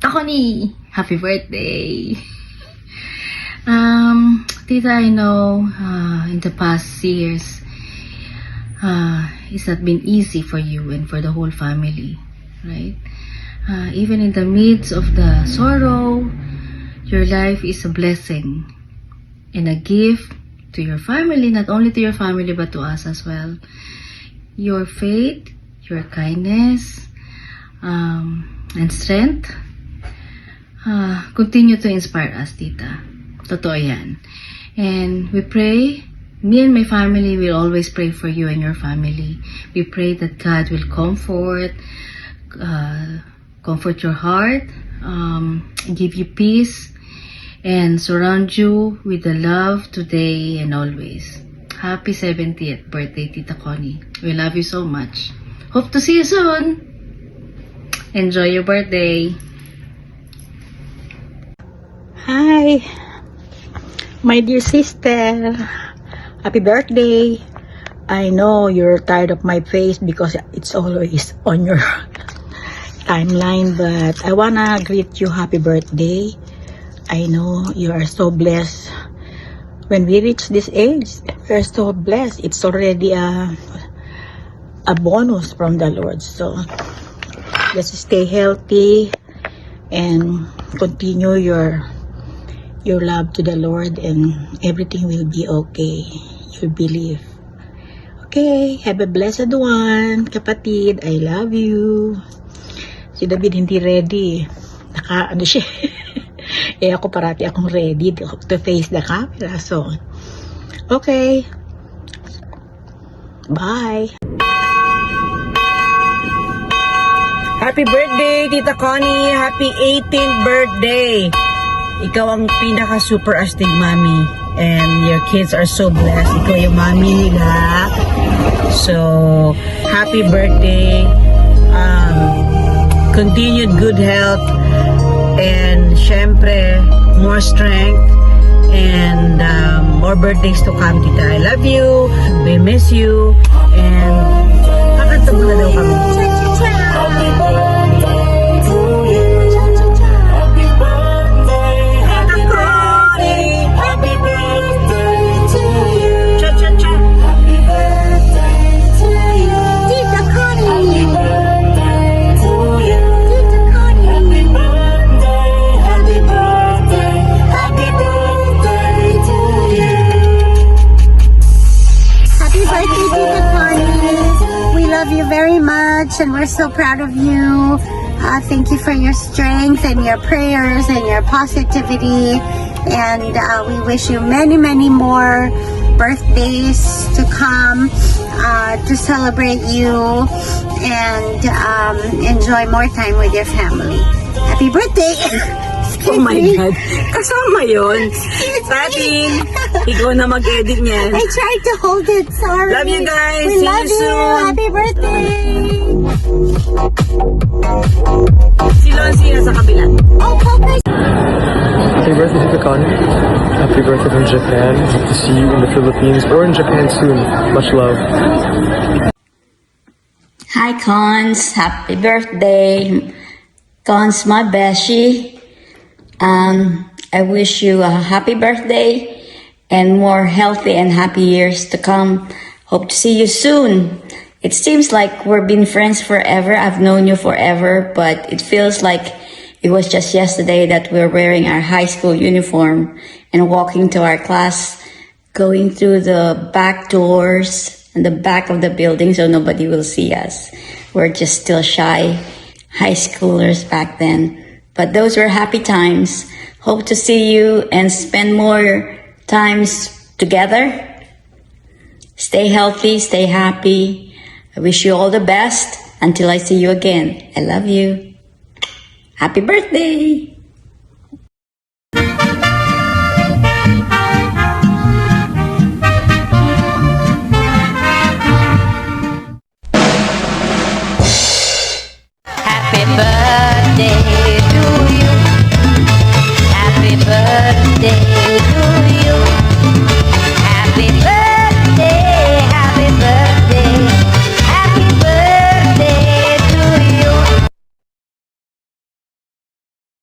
Ako ni, happy birthday! Tita, I know in the past years, it's not been easy for you and for the whole family, right? Even in the midst of the sorrow, your life is a blessing and a gift to your family, not only to your family but to us as well. Your faith, your kindness, and strength continue to inspire us, Tita. Totoo yan. And we pray, me and my family will always pray for you and your family. We pray that God will comfort your heart, give you peace, and surround you with the love today and always. Happy 70th birthday, Tita Connie. We love you so much. Hope to see you soon. Enjoy your birthday. Hi, my dear sister. Happy birthday. I know you're tired of my face because it's always on your timeline, but I wanna greet you happy birthday. I know you are so blessed. When we reach this age, we are so blessed. It's already a bonus from the Lord. So just stay healthy and continue your love to the Lord, and everything will be okay. You believe. Okay, have a blessed one, kapatid. I love you. Si David hindi ready. Ano siya. Ako parati akong ready to face the camera. So, okay. Bye. Happy birthday, Tita Connie. Happy 18th birthday. Ikaw ang pinaka-super astig mami. And your kids are so blessed. Ikaw yung mami nila. So, happy birthday. Continued good health. And syempre, more strength. And more birthdays to come, Tita. I love you. We miss you. And kakanta mo na daw kami. Happy birthday to you. Happy birthday, happy birthday, happy birthday to you. Cha-cha-cha. Happy birthday to you. Tita Connie. Happy birthday to you. Tita Connie. Happy birthday, happy birthday, happy birthday to you. Happy birthday, Tita Connie. We love you very much and we're so proud of you. Thank you for your strength and your prayers and your positivity. And we wish you many, many more birthdays to come to celebrate you and enjoy more time with your family. Happy birthday! Oh my God. Kasama yun. Tating, ikaw na mag-edit niyan. I tried to hold it. Sorry. Love you guys. We See love you soon. Happy birthday. Si Lonzy nasa kabila. Oh, Papa. Happy birthday to Connie. Happy birthday from Japan. Hope to see you in the Philippines or in Japan soon. Much love. Hi, Cons. Happy birthday. Cons, my bestie. I wish you a happy birthday and more healthy and happy years to come. Hope to see you soon. It seems like we've been friends forever. I've known you forever, but it feels like it was just yesterday that we're wearing our high school uniform and walking to our class, going through the back doors and the back of the building so nobody will see us. We're just still shy high schoolers back then. But those were happy times. Hope to see you and spend more times together. Stay healthy, stay happy. I wish you all the best until I see you again. I love you. Happy birthday! Happy birthday to you. Happy birthday